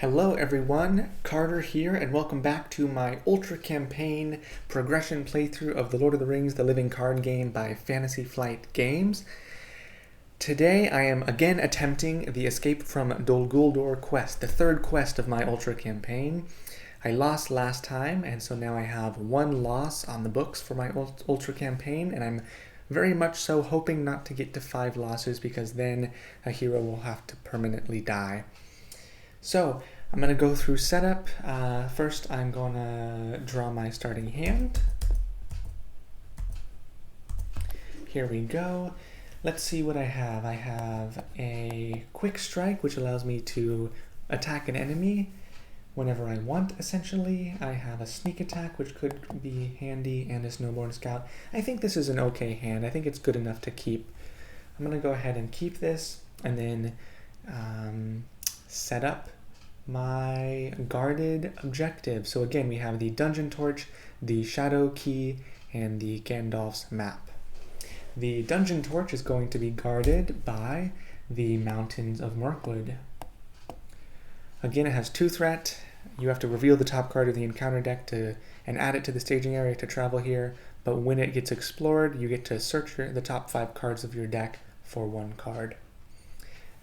Hello everyone, Carter here, and welcome back to my Ultra Campaign progression playthrough of The Lord of the Rings: The Living Card Game by Fantasy Flight Games. Today I am again attempting the Escape from Dol Guldur quest, the third quest of my Ultra Campaign. I lost last time, and so now I have one loss on the books for my Ultra Campaign, and I'm very much so hoping not to get to 5 losses because then a hero will have to permanently die. So I'm going to go through setup. First I'm going to draw my starting hand. Here we go. Let's see what I have. I have a quick strike, which allows me to attack an enemy whenever I want, essentially. I have a sneak attack, which could be handy, and a snowborn scout. I think this is an okay hand. I think it's good enough to keep. I'm going to go ahead and keep this, and then set up my guarded objective. So again, we have the dungeon torch, the shadow key, and the Gandalf's map. The dungeon torch is going to be guarded by the mountains of Mirkwood. Again, it has 2 threat. You have to reveal the top card of the encounter deck and add it to the staging area to travel here, but when it gets explored, you get to search the top 5 cards of your deck for 1 card.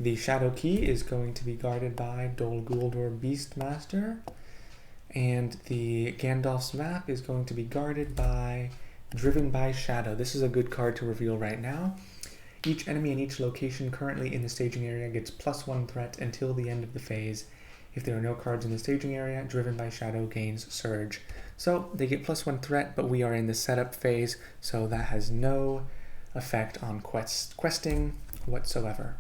The shadow key is going to be guarded by Dol Guldur Beastmaster, and the Gandalf's map is going to be guarded by Driven by Shadow. This is a good card to reveal right now. Each enemy in each location currently in the staging area gets +1 threat until the end of the phase. If there are no cards in the staging area, Driven by Shadow gains Surge. So they get +1 threat, but we are in the setup phase, so that has no effect on questing whatsoever.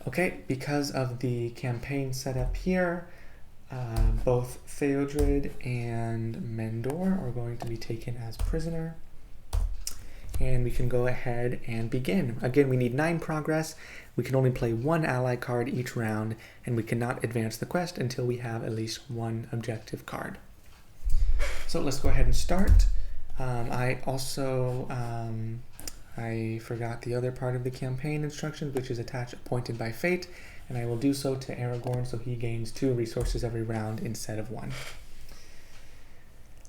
Okay, because of the campaign setup here, both Theodred and Mendor are going to be taken as prisoner. And we can go ahead and begin. Again, we need 9 progress. We can only play 1 ally card each round, and we cannot advance the quest until we have at least 1 objective card. So let's go ahead and start. I forgot the other part of the campaign instructions, which is attach Appointed by Fate, and I will do so to Aragorn so he gains 2 resources every round instead of 1.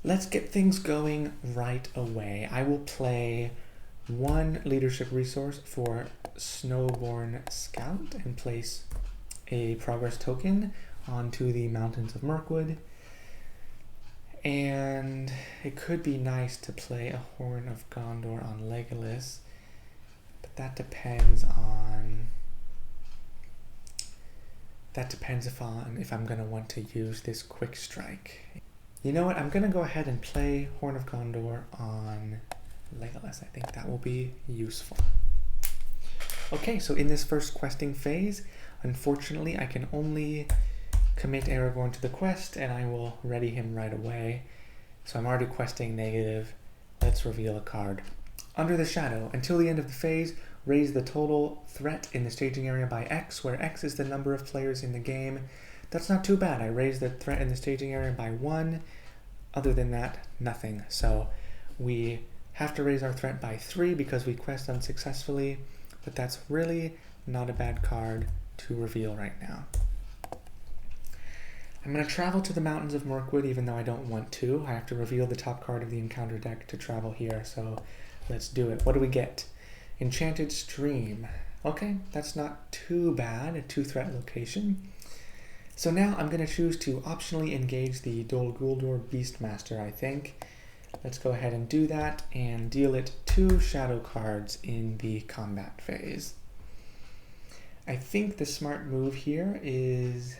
Let's get things going right away. I will play 1 leadership resource for Snowborn Scout and place a progress token onto the Mountains of Mirkwood. And it could be nice to play a Horn of Gondor on Legolas, but that depends if I'm going to want to use this quick strike. You know what, I'm going to go ahead and play Horn of Gondor on Legolas. I think that will be useful. Okay, so in this first questing phase, unfortunately I can only commit Aragorn to the quest, and I will ready him right away. So I'm already questing negative. Let's reveal a card. Under the Shadow, until the end of the phase, raise the total threat in the staging area by X, where X is the number of players in the game. That's not too bad. I raised the threat in the staging area by 1. Other than that, nothing. So we have to raise our threat by 3 because we quest unsuccessfully, but that's really not a bad card to reveal right now. I'm going to travel to the Mountains of Mirkwood even though I don't want to. I have to reveal the top card of the encounter deck to travel here, so let's do it. What do we get? Enchanted Stream. Okay, that's not too bad, a 2-threat location. So now I'm going to choose to optionally engage the Dol Guldur Beastmaster, I think. Let's go ahead and do that and deal it 2 shadow cards in the combat phase. I think the smart move here is...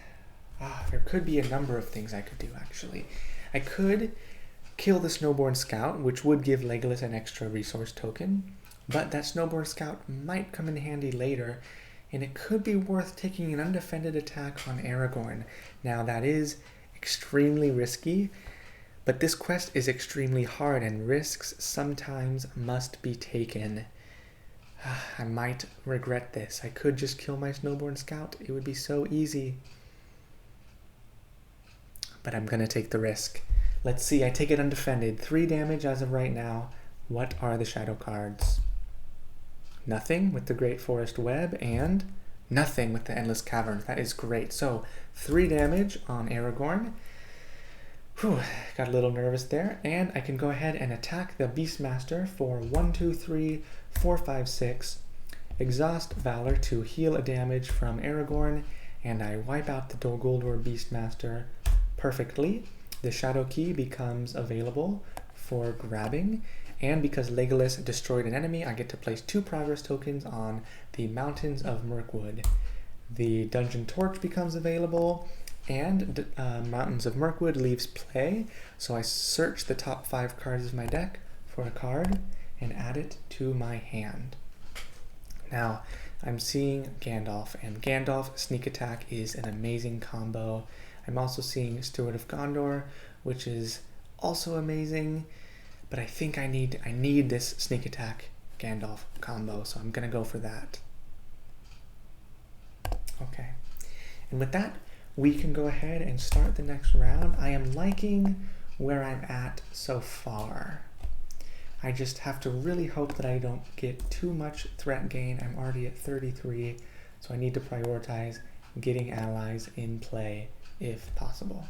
there could be a number of things I could do, actually. I could kill the Snowborn Scout, which would give Legolas an extra resource token, but that Snowborn Scout might come in handy later, and it could be worth taking an undefended attack on Aragorn. Now, that is extremely risky, but this quest is extremely hard, and risks sometimes must be taken. I might regret this. I could just kill my Snowborn Scout. It would be so easy. But I'm going to take the risk. Let's see, I take it undefended. 3 damage as of right now. What are the shadow cards? Nothing with the Great Forest Web and nothing with the Endless Caverns. That is great. So 3 damage on Aragorn. Whew, got a little nervous there. And I can go ahead and attack the Beastmaster for 1, 2, 3, 4, 5, 6. Exhaust Valor to heal a damage from Aragorn. And I wipe out the Guldur Beastmaster perfectly. The Shadow Key becomes available for grabbing. And because Legolas destroyed an enemy, I get to place 2 progress tokens on the Mountains of Mirkwood. The Dungeon Torch becomes available. And Mountains of Mirkwood leaves play, so I search the top 5 cards of my deck for a card and add it to my hand. Now, I'm seeing Gandalf, and Gandalf Sneak Attack is an amazing combo. I'm also seeing Steward of Gondor, which is also amazing, but I think I need this Sneak Attack Gandalf combo, so I'm gonna go for that. Okay, and with that, we can go ahead and start the next round. I am liking where I'm at so far. I just have to really hope that I don't get too much threat gain. I'm already at 33, so I need to prioritize getting allies in play if possible.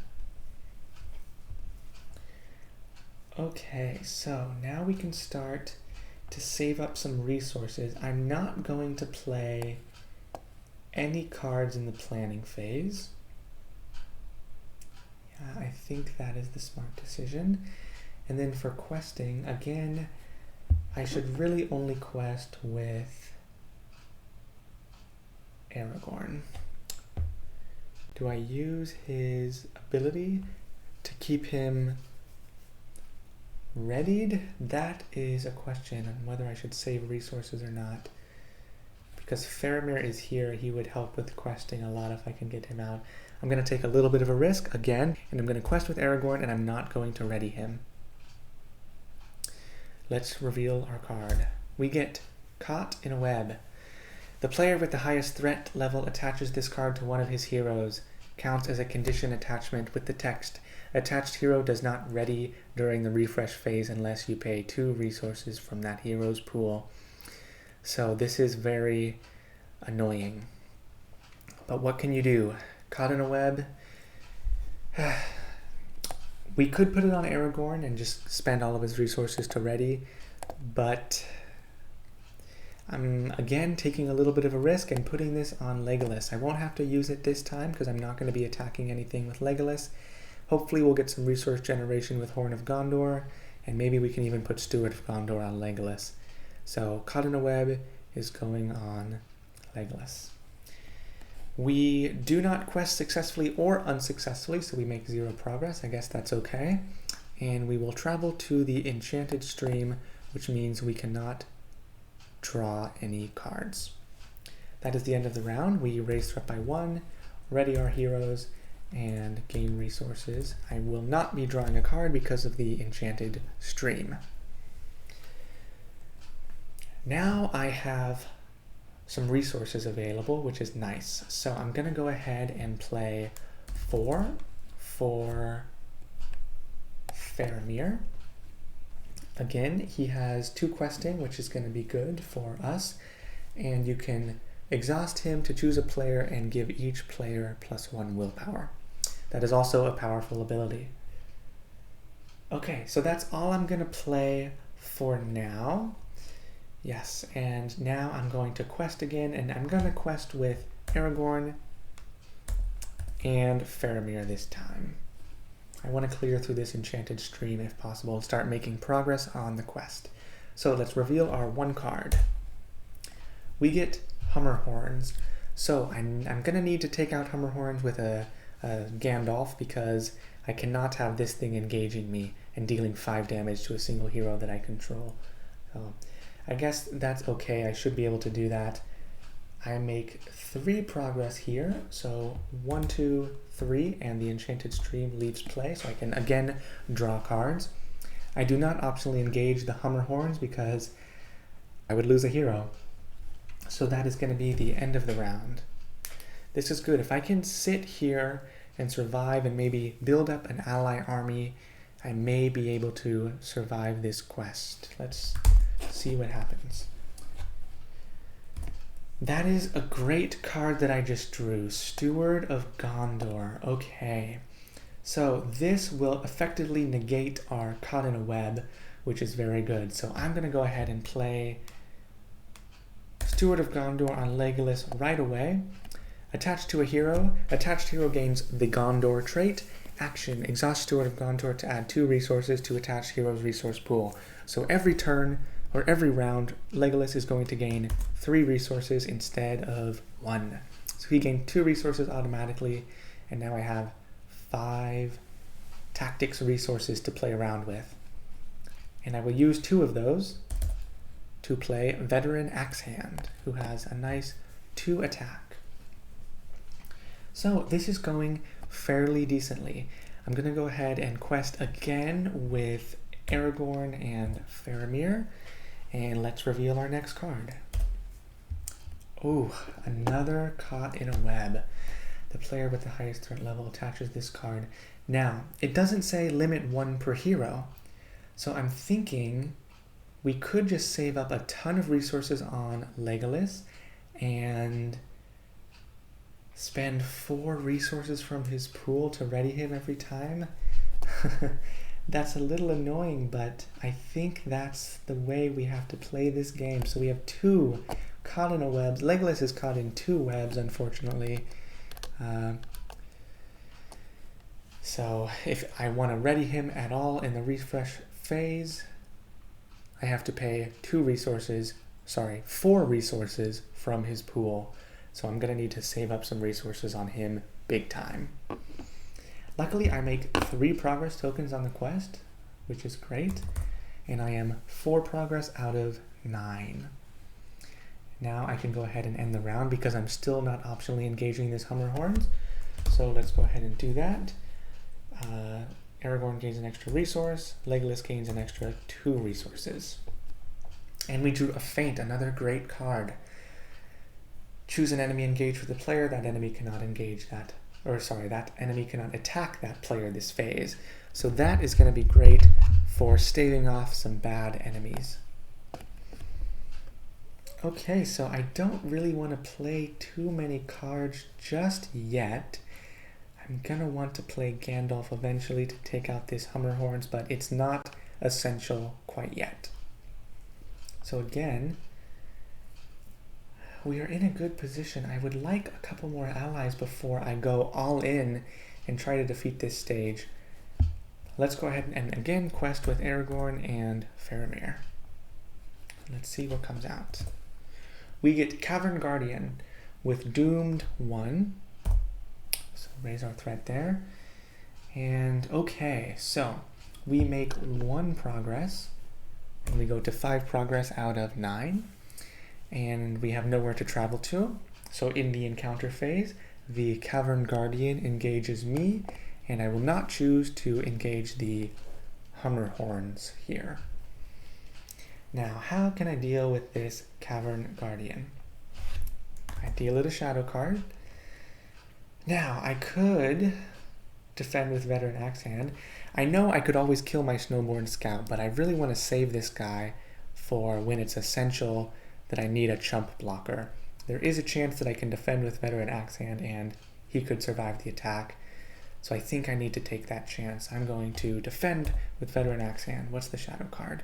Okay, so now we can start to save up some resources. I'm not going to play any cards in the planning phase. I think that is the smart decision. And then for questing, again, I should really only quest with Aragorn. Do I use his ability to keep him readied? That is a question on whether I should save resources or not. Because Faramir is here, he would help with questing a lot if I can get him out. I'm going to take a little bit of a risk again, and I'm going to quest with Aragorn, and I'm not going to ready him. Let's reveal our card. We get Caught in a Web. The player with the highest threat level attaches this card to one of his heroes. Counts as a condition attachment with the text, attached hero does not ready during the refresh phase unless you pay 2 resources from that hero's pool. So this is very annoying. But what can you do? Caught in a Web. We could put it on Aragorn and just spend all of his resources to ready, but I'm again taking a little bit of a risk and putting this on Legolas. I won't have to use it this time because I'm not going to be attacking anything with Legolas. Hopefully we'll get some resource generation with Horn of Gondor, and maybe we can even put Steward of Gondor on Legolas. So Caught in a Web is going on Legolas. We do not quest successfully or unsuccessfully, so we make 0 progress. I guess that's okay. And we will travel to the Enchanted Stream, which means we cannot draw any cards. That is the end of the round. We raise threat by 1, ready our heroes, and gain resources. I will not be drawing a card because of the Enchanted Stream. Now I have some resources available, which is nice. So I'm gonna go ahead and play 4 for Faramir. Again, he has 2 questing, which is gonna be good for us. And you can exhaust him to choose a player and give each player +1 willpower. That is also a powerful ability. Okay, so that's all I'm gonna play for now. Yes, and now I'm going to quest again, and I'm going to quest with Aragorn and Faramir this time. I want to clear through this Enchanted Stream if possible and start making progress on the quest. So let's reveal our 1 card. We get Hummer Horns. So I'm going to need to take out Hummer Horns with a Gandalf because I cannot have this thing engaging me and dealing 5 damage to a single hero that I control. So I guess that's okay. I should be able to do that. I make 3 progress here. So 1, 2, 3, and the Enchanted Stream leaves play. So I can again draw cards. I do not optionally engage the Hummer Horns because I would lose a hero. So that is going to be the end of the round. This is good. If I can sit here and survive and maybe build up an ally army, I may be able to survive this quest. Let's see what happens. That is a great card that I just drew. Steward of Guldur. Okay. So this will effectively negate our Caught in a Web, which is very good. So I'm going to go ahead and play Steward of Guldur on Legolas right away. Attached to a hero. Attached hero gains the Guldur trait. Action. Exhaust Steward of Guldur to add 2 resources to attached hero's resource pool. So every turn, or every round, Legolas is going to gain 3 resources instead of 1. So he gained 2 resources automatically, and now I have 5 tactics resources to play around with. And I will use 2 of those to play Veteran Axehand, who has a nice 2 attack. So this is going fairly decently. I'm going to go ahead and quest again with Aragorn and Faramir, and let's reveal our next card. Oh, another Caught in a Web. The player with the highest threat level attaches this card. Now, it doesn't say limit 1 per hero, so I'm thinking we could just save up a ton of resources on Legolas and spend 4 resources from his pool to ready him every time. That's a little annoying, but I think that's the way we have to play this game. So we have 2 Caught in a Web. Legolas is caught in 2 webs, unfortunately. So if I want to ready him at all in the refresh phase, I have to pay 4 resources from his pool. So I'm going to need to save up some resources on him big time. Luckily, I make 3 progress tokens on the quest, which is great. And I am 4 progress out of 9. Now I can go ahead and end the round because I'm still not optionally engaging this Hummer Horns. So let's go ahead and do that. Aragorn gains an extra resource. Legolas gains an extra 2 resources. And we drew a Feint, another great card. Choose an enemy engaged with the player. That enemy cannot that enemy cannot attack that player this phase. So that is going to be great for staving off some bad enemies. Okay, so I don't really want to play too many cards just yet. I'm going to want to play Gandalf eventually to take out this Hummer Horns, but it's not essential quite yet. So again, we are in a good position. I would like a couple more allies before I go all in and try to defeat this stage. Let's go ahead and again quest with Aragorn and Faramir. Let's see what comes out. We get Cavern Guardian with Doomed 1. So raise our threat there. And okay, so we make 1 progress and we go to 5 progress out of 9. And we have nowhere to travel to. So in the encounter phase, the Cavern Guardian engages me, and I will not choose to engage the Hummer Horns here. Now, how can I deal with this Cavern Guardian? I deal it a shadow card. Now, I could defend with Veteran Axehand. I know I could always kill my Snowborn Scout, but I really want to save this guy for when it's essential that I need a chump blocker. There is a chance that I can defend with Veteran Axehand and he could survive the attack. So I think I need to take that chance. I'm going to defend with Veteran Axehand. What's the shadow card?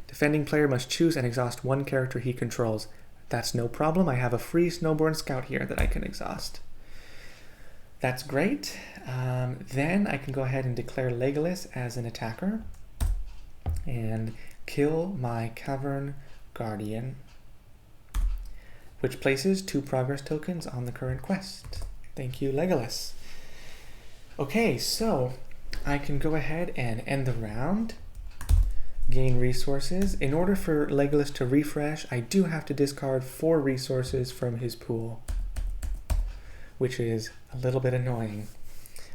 Defending player must choose and exhaust 1 character he controls. That's no problem. I have a free Snowborn Scout here that I can exhaust. That's great. Then I can go ahead and declare Legolas as an attacker and kill my Cavern Guardian, which places 2 progress tokens on the current quest. Thank you, Legolas. Okay, so I can go ahead and end the round, gain resources. In order for Legolas to refresh, I do have to discard 4 resources from his pool, which is a little bit annoying.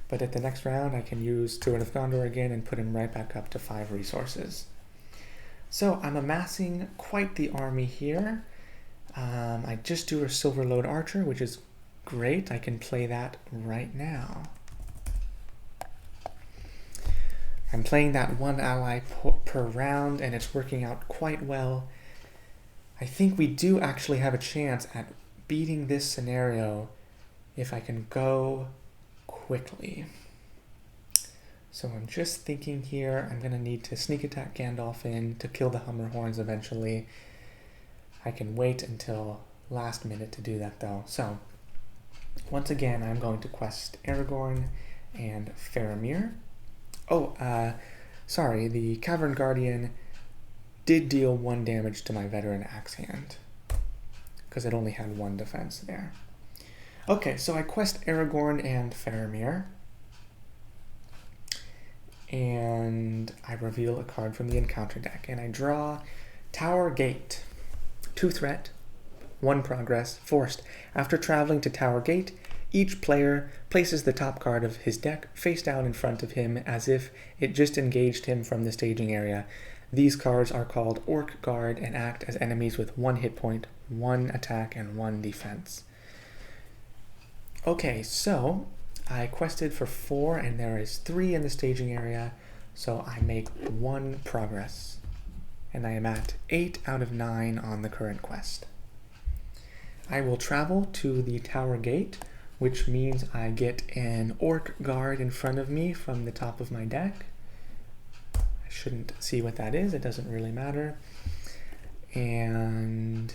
But at the next round, I can use Steward of Guldur again and put him right back up to 5 resources. So I'm amassing quite the army here. I just do a Silver Load Archer, which is great. I can play that right now. I'm playing that 1 ally per round, and it's working out quite well. I think we do actually have a chance at beating this scenario if I can go quickly. So I'm just thinking here, I'm going to need to sneak attack Gandalf in to kill the Hummer Horns eventually. I can wait until last minute to do that though. So once again, I'm going to quest Aragorn and Faramir. Oh, sorry, the Cavern Guardian did deal 1 damage to my Veteran Axe Hand, because it only had 1 defense there. Okay, so I quest Aragorn and Faramir, and I reveal a card from the encounter deck, and I draw Tower Gate. 2 threat, 1 progress, forced. After traveling to Tower Gate, each player places the top card of his deck face down in front of him as if it just engaged him from the staging area. These cards are called Orc Guard and act as enemies with 1 hit point, 1 attack, and 1 defense. Okay, so I quested for 4 and there is 3 in the staging area, so I make 1 progress. And I am at 8 out of 9 on the current quest. I will travel to the Tower Gate, which means I get an Orc Guard in front of me from the top of my deck. I shouldn't see what that is, it doesn't really matter. And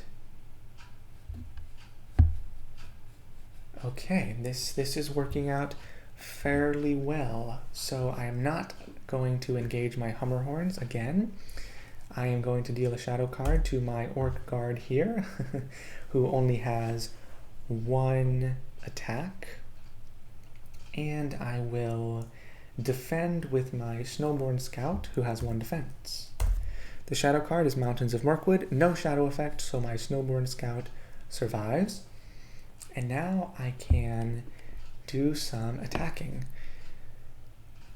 okay, this is working out fairly well. So I am not going to engage my Hummer Horns again. I am going to deal a shadow card to my Orc Guard here, who only has 1 attack. And I will defend with my Snowborn Scout, who has 1 defense. The shadow card is Mountains of Mirkwood, no shadow effect, so my Snowborn Scout survives. And now I can do some attacking.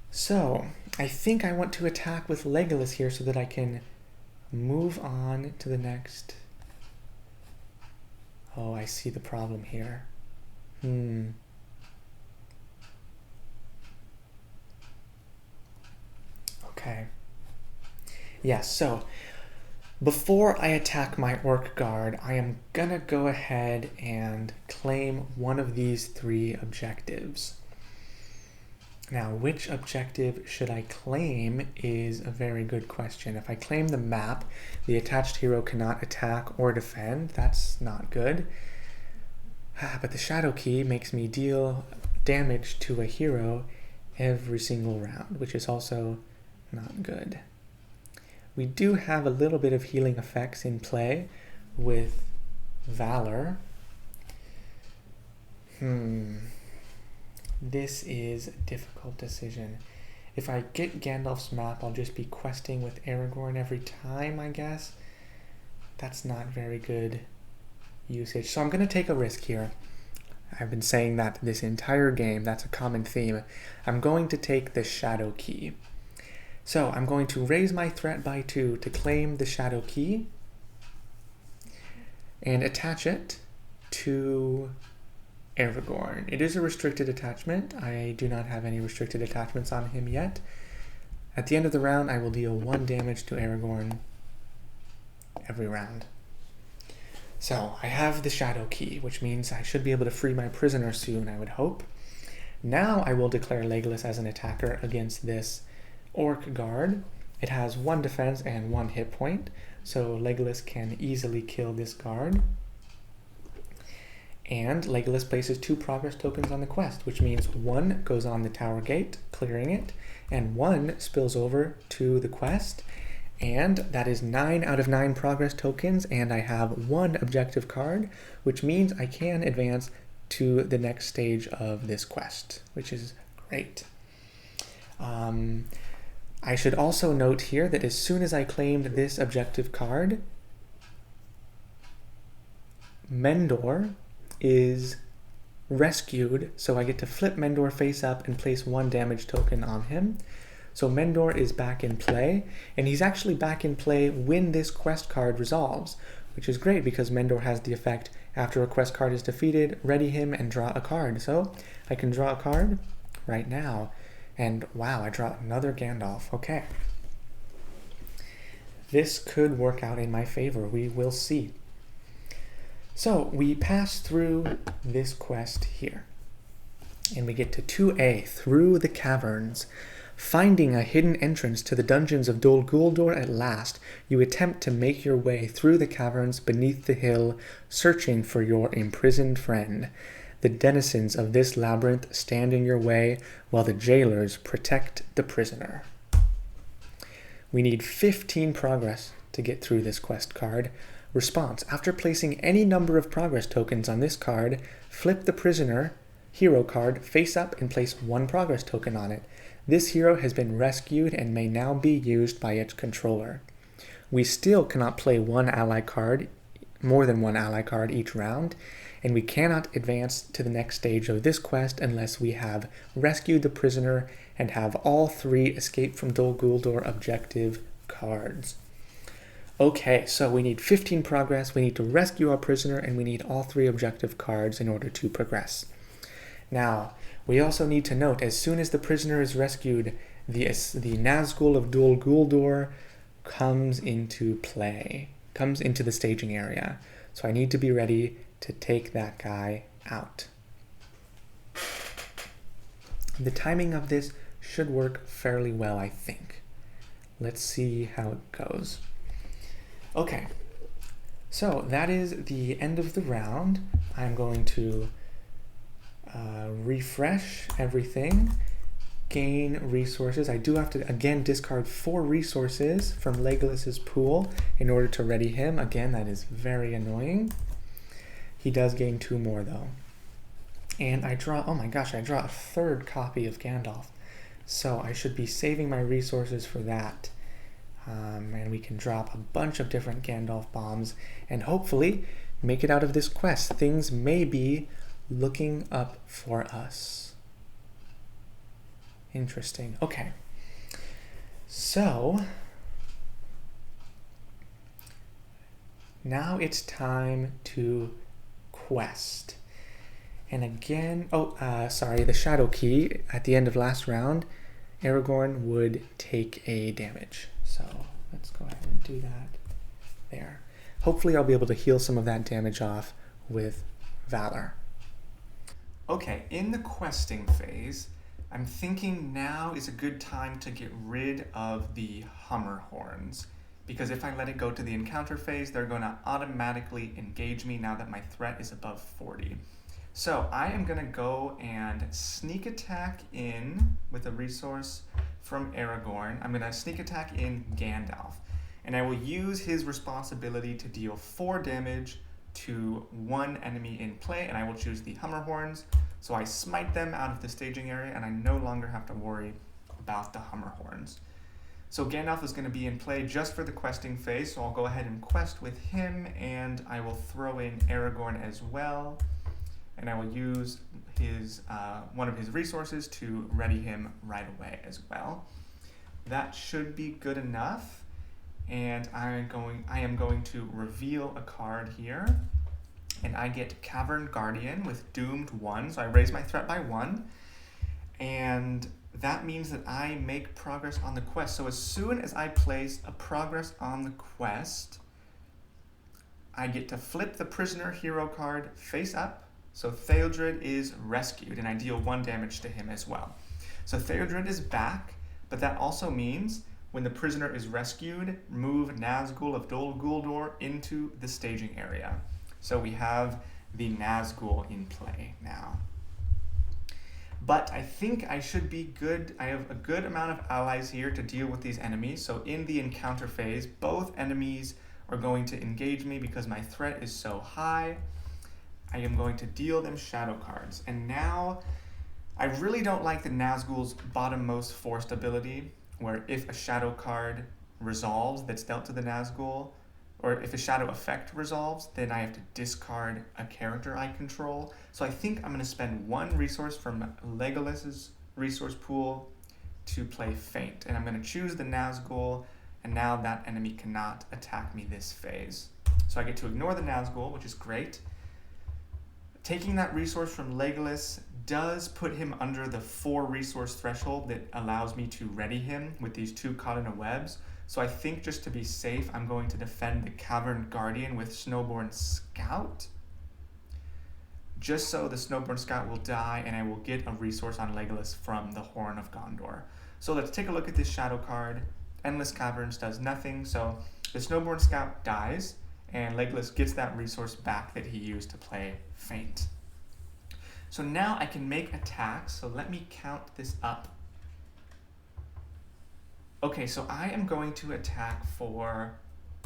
So I think I want to attack with Legolas here so that I can move on to the next. Oh, I see the problem here. Okay. Yeah, so before I attack my Orc Guard, I am gonna go ahead and claim one of these 3 objectives. Now, which objective should I claim is a very good question. If I claim the map, the attached hero cannot attack or defend. That's not good. But the Shadow Key makes me deal damage to a hero every single round, which is also not good. We do have a little bit of healing effects in play with Valor. This is a difficult decision. If I get Gandalf's map, I'll just be questing with Aragorn every time, I guess. That's not very good usage. So I'm going to take a risk here. I've been saying that this entire game. That's a common theme. I'm going to take the Shadow Key. So I'm going to raise my threat by 2 to claim the Shadow Key and attach it to Aragorn. It is a restricted attachment. I do not have any restricted attachments on him yet. At the end of the round, I will deal 1 damage to Aragorn every round. So I have the Shadow Key, which means I should be able to free my prisoner soon, I would hope. Now I will declare Legolas as an attacker against this Orc Guard. It has 1 defense and 1 hit point, so Legolas can easily kill this guard. And Legolas places 2 progress tokens on the quest, which means 1 goes on the Tower Gate, clearing it, and 1 spills over to the quest. And that is 9 out of 9 progress tokens, and I have 1 objective card, which means I can advance to the next stage of this quest, which is great. I should also note here that as soon as I claimed this objective card, Mendor is rescued, so I get to flip Mendor face up and place 1 damage token on him. So Mendor is back in play, and he's actually back in play when this quest card resolves, which is great because Mendor has the effect, after a quest card is defeated, ready him and draw a card. So I can draw a card right now. And wow, I draw another Gandalf. Okay. This could work out in my favor. We will see. So we pass through this quest here. And we get to 2A, Through the Caverns. Finding a hidden entrance to the dungeons of Dol Guldur at last, you attempt to make your way through the caverns beneath the hill, searching for your imprisoned friend. The denizens of this labyrinth stand in your way, while the jailers protect the prisoner. We need 15 progress to get through this quest card. Response: after placing any number of progress tokens on this card, flip the prisoner hero card face up and place 1 progress token on it. This hero has been rescued and may now be used by its controller. We still cannot play more than one ally card each round, and we cannot advance to the next stage of this quest unless we have rescued the prisoner and have all 3 Escape from Dol Guldur objective cards. Okay, so we need 15 progress, we need to rescue our prisoner, and we need all 3 objective cards in order to progress. Now, we also need to note, as soon as the prisoner is rescued, the Nazgul of Dol Guldur comes into play, comes into the staging area. So I need to be ready to take that guy out. The timing of this should work fairly well, I think. Let's see how it goes. Okay, so that is the end of the round. I'm going to refresh everything, gain resources. I do have to, again, discard 4 resources from Legolas's pool in order to ready him. Again, that is very annoying. He does gain 2 more, though. And I draw, oh my gosh, I draw a 3rd copy of Gandalf. So I should be saving my resources for that. And we can drop a bunch of different Gandalf bombs and hopefully make it out of this quest. Things may be looking up for us. Interesting. Okay. So now it's time to quest. And again, the Shadow Key at the end of last round, Aragorn would take a damage. So let's go ahead and do that there. Hopefully I'll be able to heal some of that damage off with Valor. Okay, in the questing phase, I'm thinking now is a good time to get rid of the Hummer Horns, because if I let it go to the encounter phase, they're going to automatically engage me now that my threat is above 40. So I am going to go and sneak attack in with a resource from Aragorn. I'm going to sneak attack in Gandalf, and I will use his responsibility to deal 4 damage to 1 enemy in play, and I will choose the Hummer Horns. So I smite them out of the staging area, and I no longer have to worry about the Hummer Horns. So Gandalf is going to be in play just for the questing phase, so I'll go ahead and quest with him, and I will throw in Aragorn as well, and I will use his one of his resources to ready him right away as well. That should be good enough, and I am going to reveal a card here, and I get Cavern Guardian with Doomed 1, so I raise my threat by 1, and that means that I make progress on the quest. So as soon as I place a progress on the quest, I get to flip the prisoner hero card face up, so Theodred is rescued, and I deal 1 damage to him as well. So Theodred is back, but that also means when the prisoner is rescued, move Nazgul of Dol Guldur into the staging area. So we have the Nazgul in play now. But I think I should be good. I have a good amount of allies here to deal with these enemies. So in the encounter phase, both enemies are going to engage me because my threat is so high. I am going to deal them shadow cards. And now, I really don't like the Nazgul's bottommost forced ability, where if a shadow card resolves that's dealt to the Nazgul, or if a shadow effect resolves, then I have to discard a character I control. So I think I'm going to spend 1 resource from Legolas's resource pool to play Feint. And I'm going to choose the Nazgul, and now that enemy cannot attack me this phase. So I get to ignore the Nazgul, which is great. Taking that resource from Legolas does put him under the 4 resource threshold that allows me to ready him with these 2 Caught in a Webs. So I think just to be safe, I'm going to defend the Cavern Guardian with Snowborn Scout, just so the Snowborn Scout will die and I will get a resource on Legolas from the Horn of Gondor. So let's take a look at this shadow card. Endless Caverns does nothing, so the Snowborn Scout dies, and Legolas gets that resource back that he used to play Feint. So now I can make attacks, so let me count this up. Okay, so I am going to attack for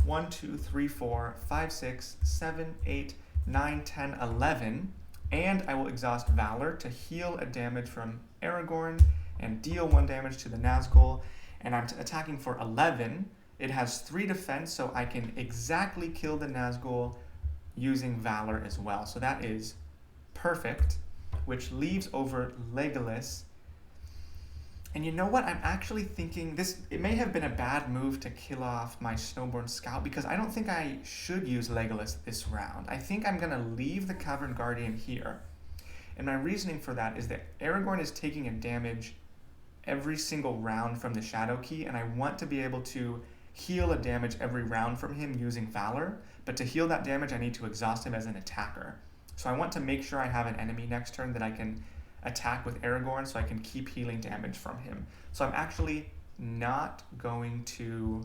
1, 2, 3, 4, 5, 6, 7, 8, 9, 10, 11, and I will exhaust Valor to heal a damage from Aragorn and deal 1 damage to the Nazgul, and I'm attacking for 11. It has 3 defense, so I can exactly kill the Nazgul using Valor as well. So that is perfect, which leaves over Legolas. And you know what? I'm actually thinking this, it may have been a bad move to kill off my Snowborn Scout, because I don't think I should use Legolas this round. I think I'm going to leave the Cavern Guardian here. And my reasoning for that is that Aragorn is taking a damage every single round from the Shadow Key, and I want to be able to heal a damage every round from him using Valor, but to heal that damage I need to exhaust him as an attacker. So I want to make sure I have an enemy next turn that I can attack with Aragorn so I can keep healing damage from him. So I'm actually not going to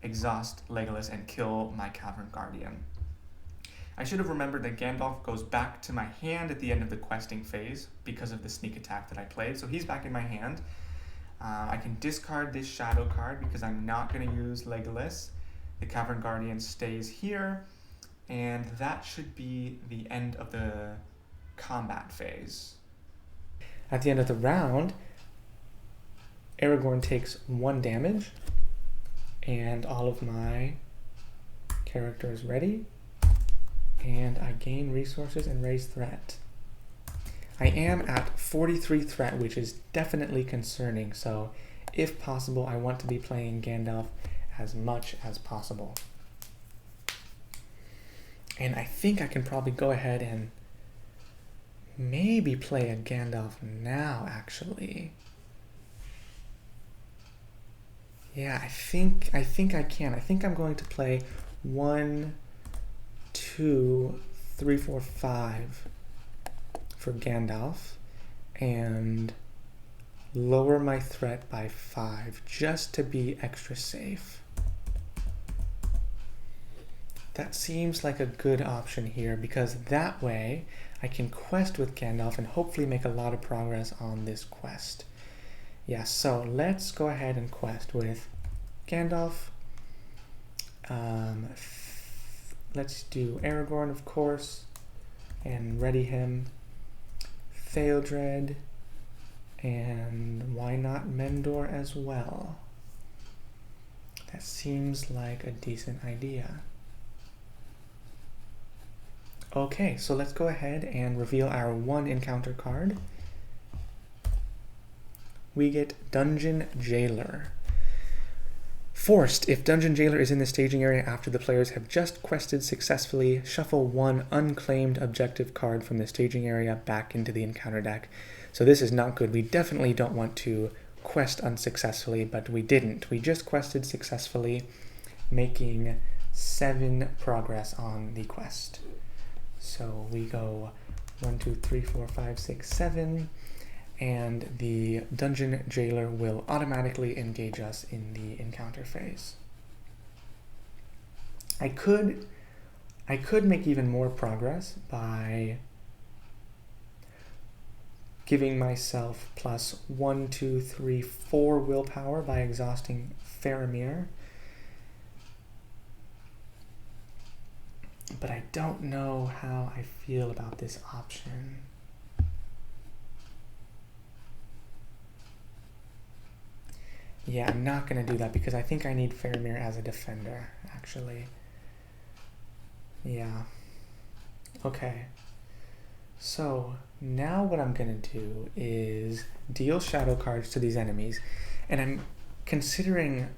exhaust Legolas and kill my Cavern Guardian. I should have remembered that Gandalf goes back to my hand at the end of the questing phase because of the sneak attack that I played, so he's back in my hand. I can discard this shadow card because I'm not going to use Legolas. The Cavern Guardian stays here, and that should be the end of the combat phase. At the end of the round, Aragorn takes 1 damage, and all of my characters ready, and I gain resources and raise threat. I am at 43 threat, which is definitely concerning, so if possible, I want to be playing Gandalf as much as possible. And I think I can probably go ahead and maybe play a Gandalf now, actually. Yeah, I think I can. I think I'm going to play 1, 2, 3, 4, 5 for Gandalf and lower my threat by 5 just to be extra safe. That seems like a good option here, because that way I can quest with Gandalf and hopefully make a lot of progress on this quest. Yeah, so let's go ahead and quest with Gandalf. Let's do Aragorn, of course, and ready him. Theodred, and why not Mendor as well? That seems like a decent idea. Okay, so let's go ahead and reveal our 1 encounter card. We get Dungeon Jailer. Forced. If Dungeon Jailer is in the staging area after the players have just quested successfully, shuffle 1 unclaimed objective card from the staging area back into the encounter deck. So this is not good. We definitely don't want to quest unsuccessfully, but we didn't. We just quested successfully, making 7 progress on the quest. So we go 1, 2, 3, 4, 5, 6, 7, and the Dungeon Jailer will automatically engage us in the encounter phase. I could make even more progress by giving myself plus 1, 2, 3, 4 willpower by exhausting Faramir. But I don't know how I feel about this option. Yeah, I'm not going to do that because I think I need Faramir as a defender, actually. Yeah. Okay. So, now what I'm going to do is deal shadow cards to these enemies, and I'm considering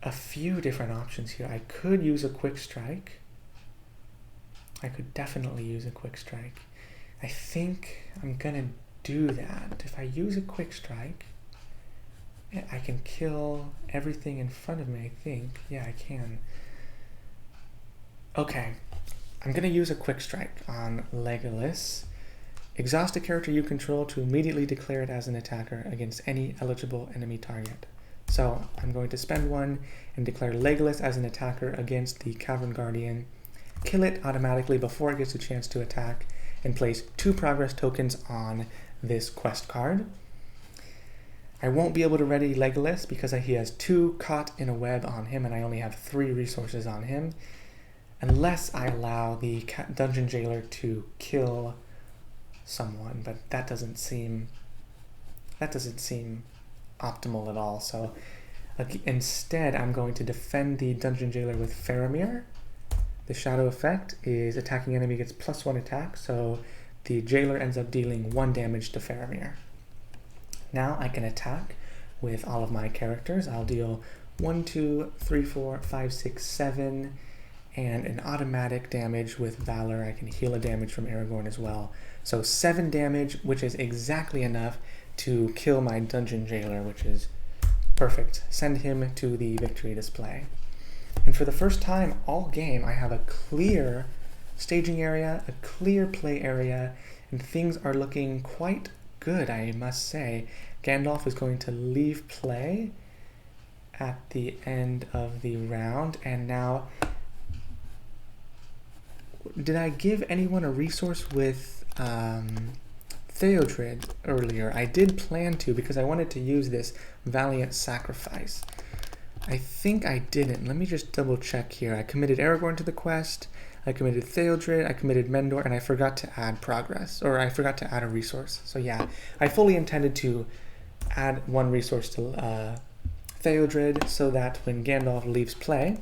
a few different options here. I could use a quick strike. I could definitely use a quick strike. I think I'm going to do that. If I use a quick strike I can kill everything in front of me, I think. Yeah, I can. Okay, I'm gonna use a quick strike on Legolas. Exhaust a character you control to immediately declare it as an attacker against any eligible enemy target. So I'm going to spend one and declare Legolas as an attacker against the Cavern Guardian, kill it automatically before it gets a chance to attack, and place 2 progress tokens on this quest card. I won't be able to ready Legolas because he has 2 caught in a web on him and I only have 3 resources on him, unless I allow the dungeon jailer to kill someone, but that doesn't seem optimal at all. So instead I'm going to defend the dungeon jailer with Faramir. The shadow effect is attacking enemy gets +1 attack, so the jailer ends up dealing 1 damage to Faramir. Now I can attack with all of my characters. I'll deal 1, 2, 3, 4, 5, 6, 7, and an automatic damage with Valor. I can heal a damage from Aragorn as well. So 7 damage, which is exactly enough to kill my dungeon jailer, which is perfect. Send him to the victory display. And for the first time all game, I have a clear staging area, a clear play area, and things are looking quite good, I must say. Gandalf is going to leave play at the end of the round, and now, did I give anyone a resource with Theodred earlier? I did plan to because I wanted to use this Valiant Sacrifice. I think I didn't. Let me just double check here. I committed Aragorn to the quest, I committed Theodred, I committed Mendor, and I forgot to add progress, or I forgot to add a resource. So yeah, I fully intended to add 1 resource to Theodred so that when Gandalf leaves play,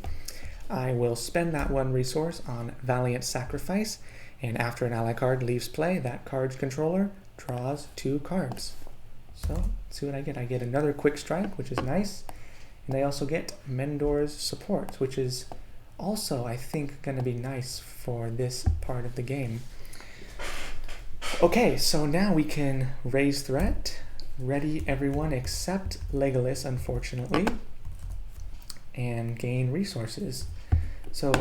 I will spend that 1 resource on Valiant Sacrifice, and after an ally card leaves play, that card's controller draws 2 cards. So let's see what I get. I get another quick strike, which is nice, and I also get Mendor's support, which is also, I think, going to be nice for this part of the game. Okay, so now we can raise threat, ready everyone except Legolas, unfortunately, and gain resources. So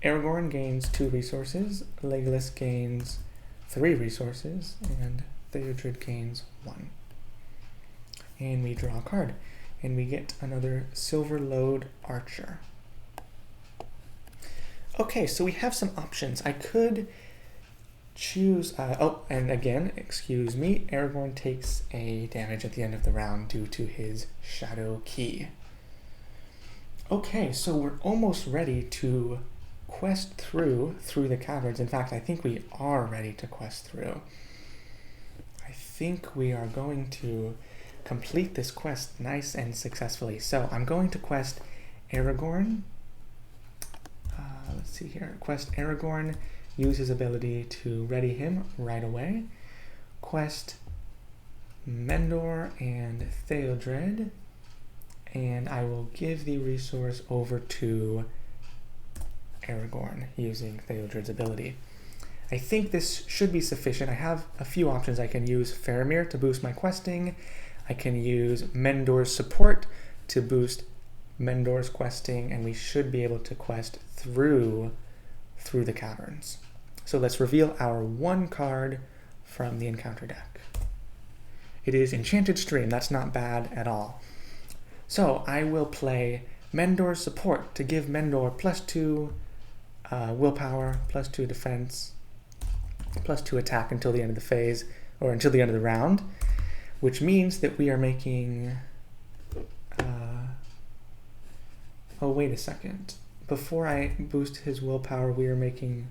Aragorn gains 2 resources, Legolas gains 3 resources, and Theodred gains 1. And we draw a card, and we get another Silver Load Archer. Okay, so we have some options. I could choose, and again, excuse me, Aragorn takes a damage at the end of the round due to his Shadow Key. Okay, so we're almost ready to quest through the caverns. In fact, I think we are ready to quest through. I think we are going to complete this quest nice and successfully. So I'm going to quest Aragorn. Let's see here. Quest Aragorn, use his ability to ready him right away. Quest Mendor and Theodred, and I will give the resource over to Aragorn using Theodred's ability. I think this should be sufficient. I have a few options. I can use Faramir to boost my questing. I can use Mendor's support to boost Mendor's questing, and we should be able to quest through the caverns. So let's reveal our 1 card from the encounter deck. It is Enchanted Stream. That's not bad at all. So I will play Mendor's support to give Mendor +2 willpower, +2 defense, +2 attack until the end of the phase, or until the end of the round, which means that we are making oh, wait a second. Before I boost his willpower, we are making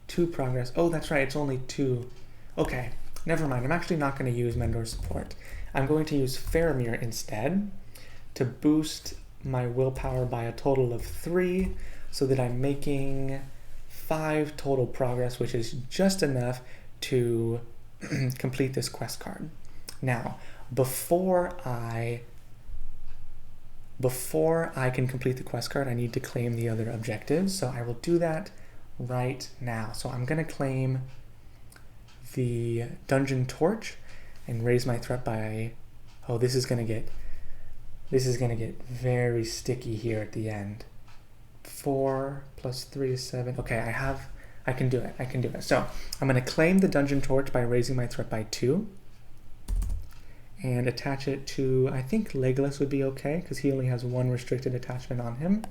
2 progress. Oh, that's right, it's only 2. Okay, never mind. I'm actually not going to use Mendor's support. I'm going to use Faramir instead to boost my willpower by a total of 3, so that I'm making 5 total progress, which is just enough to complete this quest card. Now, before I can complete the quest card, I need to claim the other objectives, so I will do that right now. So I'm going to claim the Dungeon Torch and raise my threat by, oh, this is going to get This is going to get very sticky here at the end. 4 plus 3 is 7. Okay, I can do it. So I'm going to claim the dungeon torch by raising my threat by 2 and attach it to, I think Legolas would be okay because he only has 1 restricted attachment on him.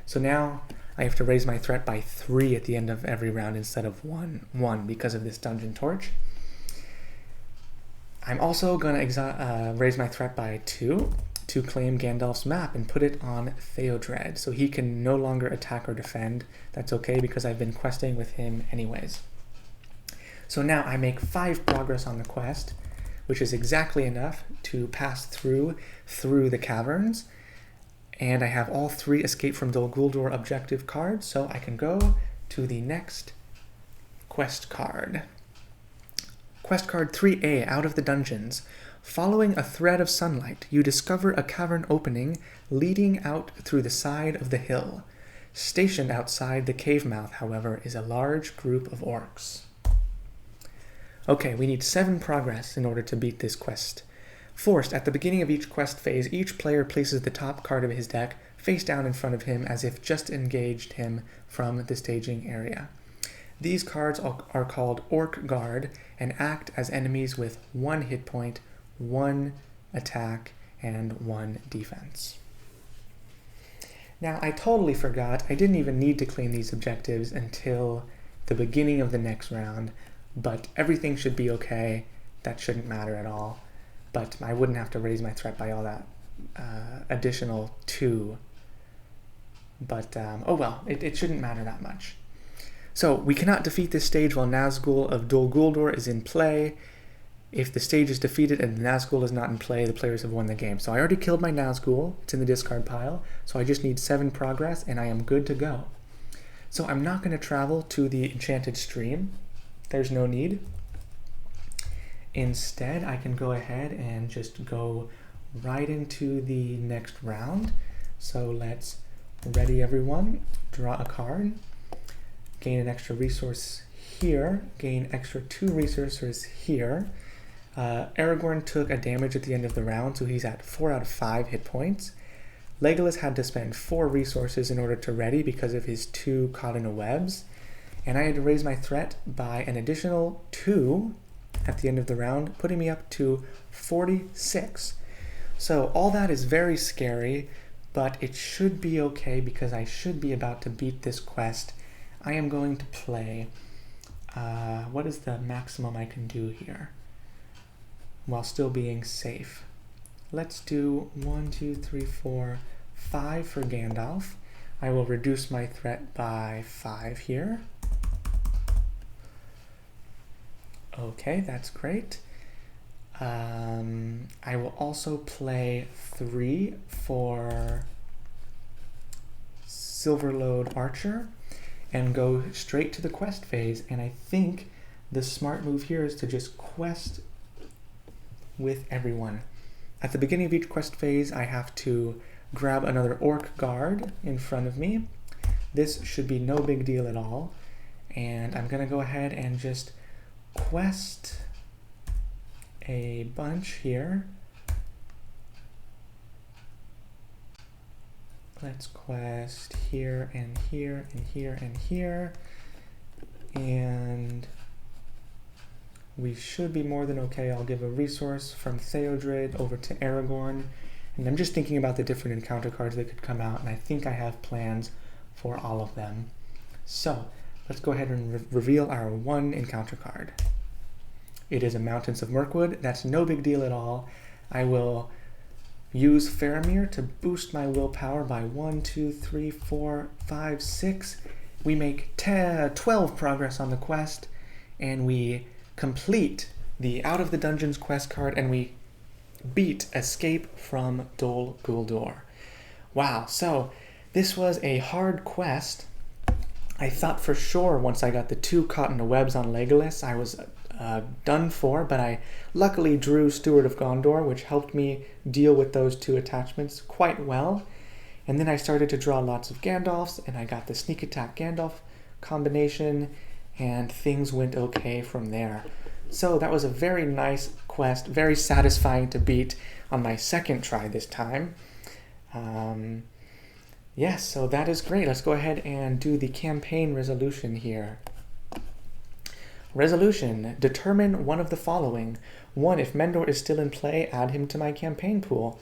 So now I have to raise my threat by 3 at the end of every round instead of 1 because of this dungeon torch. I'm also going to raise my threat by 2 to claim Gandalf's map and put it on Theodred, so he can no longer attack or defend. That's okay because I've been questing with him anyways. So now I make 5 progress on the quest, which is exactly enough to pass through the caverns, and I have all 3 Escape from Dol Guldur objective cards, so I can go to the next quest card. Quest card 3A, Out of the Dungeons. Following a thread of sunlight, you discover a cavern opening leading out through the side of the hill. Stationed outside the cave mouth, however, is a large group of orcs. Okay, we need 7 progress in order to beat this quest. Forced, at the beginning of each quest phase, each player places the top card of his deck face down in front of him as if just engaged him from the staging area. These cards are called Orc Guard and act as enemies with 1 hit point, 1 attack, and 1 defense. Now, I totally forgot. I didn't even need to claim these objectives until the beginning of the next round, but everything should be okay. That shouldn't matter at all. But I wouldn't have to raise my threat by all that additional 2. But, oh well, it shouldn't matter that much. So, we cannot defeat this stage while Nazgul of Dol Guldur is in play. If the stage is defeated and the Nazgul is not in play, the players have won the game. So I already killed my Nazgul. It's in the discard pile. So I just need 7 progress, and I am good to go. So I'm not going to travel to the Enchanted Stream. There's no need. Instead, I can go ahead and just go right into the next round. So let's ready everyone, draw a card, gain an extra resource here, gain extra 2 resources here. Aragorn took a damage at the end of the round, so he's at 4 out of 5 hit points. Legolas had to spend 4 resources in order to ready because of his 2 caught in a webs, and I had to raise my threat by an additional 2 at the end of the round, putting me up to 46. So all that is very scary, but it should be okay because I should be about to beat this quest. I am going to play, what is the maximum I can do here while still being safe? Let's do 1, 2, 3, 4, 5 for Gandalf. I will reduce my threat by 5 here. Okay, that's great. I will also play 3 for Silverlode Archer and go straight to the quest phase. And I think the smart move here is to just quest with everyone. At the beginning of each quest phase, I have to grab another Orc Guard in front of me. This should be no big deal at all. And I'm going to go ahead and just quest a bunch here. Let's quest here and here and here and here. And we should be more than okay. I'll give a resource from Theodred over to Aragorn. And I'm just thinking about the different encounter cards that could come out, and I think I have plans for all of them. So, let's go ahead and reveal our 1 encounter card. It is a Mountains of Mirkwood. That's no big deal at all. I will use Faramir to boost my willpower by 1, 2, 3, 4, 5, 6. We make 12 progress on the quest, and we complete the Out of the Dungeons quest card, and we beat Escape from Dol Guldur. Wow, so this was a hard quest. I thought for sure once I got the 2 caught in the webs on Legolas, I was done for, but I luckily drew Steward of Gondor, which helped me deal with those 2 attachments quite well. And then I started to draw lots of Gandalfs, and I got the Sneak Attack Gandalf combination, and things went okay from there. So that was a very nice quest. Very satisfying to beat on my second try this time. Yes, so that is great. Let's go ahead and do the campaign resolution here. Resolution: determine one of the following. 1. If Mendor is still in play, add him to my campaign pool.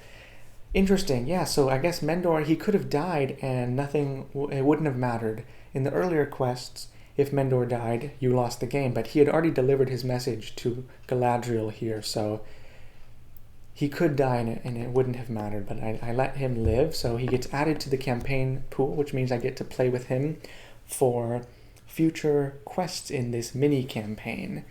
Interesting. Yeah, so I guess Mendor, he could have died and it wouldn't have mattered. In the earlier quests, if Mendor died, you lost the game, but he had already delivered his message to Galadriel here, so he could die and it wouldn't have mattered, but I let him live, so he gets added to the campaign pool, which means I get to play with him for future quests in this mini campaign.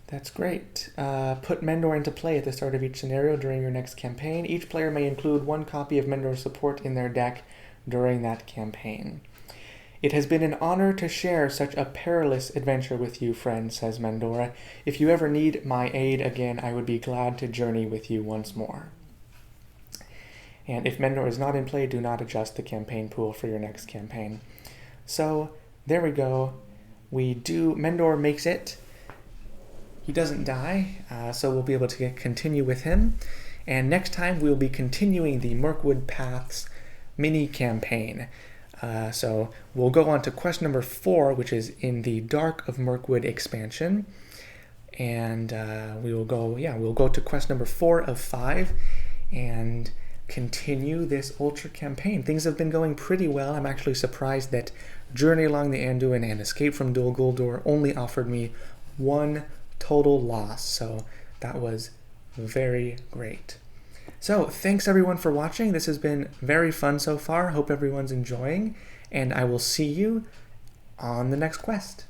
That's great. Put Mendor into play at the start of each scenario during your next campaign. Each player may include 1 copy of Mendor's support in their deck during that campaign. It has been an honor to share such a perilous adventure with you, friend, says Mendor. If you ever need my aid again, I would be glad to journey with you once more. And if Mendor is not in play, do not adjust the campaign pool for your next campaign. So, there we go. Mendor makes it. He doesn't die, so we'll be able to continue with him. And next time, we'll be continuing the Mirkwood Paths mini campaign. So we'll go on to quest number 4, which is in the Dark of Mirkwood expansion. And we'll go to quest number 4 of 5 and continue this Ultra campaign. Things have been going pretty well. I'm actually surprised that Journey Along the Anduin and Escape from Dol Guldur only offered me 1 total loss. So that was very great. So, thanks everyone for watching. This has been very fun so far. Hope everyone's enjoying, and I will see you on the next quest.